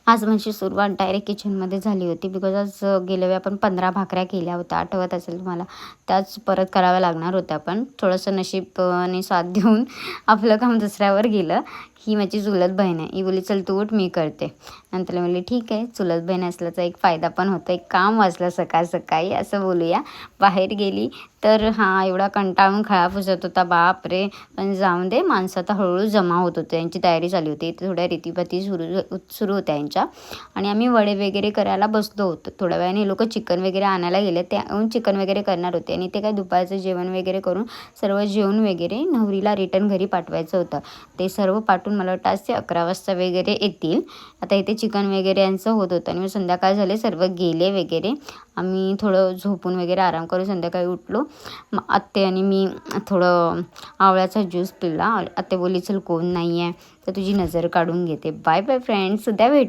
आज माझी सुरुवात डायरेक्ट किचनमध्ये झाली होती. बिकॉज आज गेल्या वेळी आपण 15 भाकऱ्या केल्या होत्या, आठवत असेल तुम्हाला. त्याच परत कराव्या लागणार होत्या, पण थोडंसं नशीबने साथ देऊन आपलं काम दुसऱ्यावर गेलं. ही माझी चुलत बहीण आहे. ही बोलली चल तू उठ, मी करते. नंतर म्हणली ठीक आहे, चुलत बहीण असल्याचा एक फायदा पण होतो, एक काम वाचलं सकाळ सकाळी असं बोलूया. बाहेर गेली तर एवढा कंटाळून खळा पुसत होता, बाप रे. पण जाऊन दे, माणसं आता हळूहळू जमा होत होते, यांची तयारी चालू होती. थोड्या रीतीपती सुरू होत्या यांच्या. आणि आम्ही वडे वगैरे करायला बसलो होतो. थोड्या वेळाने हे लोक चिकन वगैरे आणायला गेले, त्याहून चिकन वगैरे करणार होते. आणि ते काय दुपारचं जेवण वगैरे करून सर्व जेवण वगैरे नवरीला रिटर्न घरी पाठवायचं होतं. ते सर्व पाठवून मला वाटतं आज ते 11 वाजता वगैरे येतील. आता इथे चिकन वगैरे यांचं होत होतं आणि मग संध्याकाळ झाले, सर्व गेले वगैरे. आम्ही थोडं झोपून वगैरे आराम करून संध्याकाळी उठलो. मग आत्ते आणि मी थोडं आवळ्याचा ज्यूस पिला. आत्ते बोलली चल कोण नाही आहे तर तुझी नजर काढून घेते. बाय बाय फ्रेंड्स, उद्या भेटू.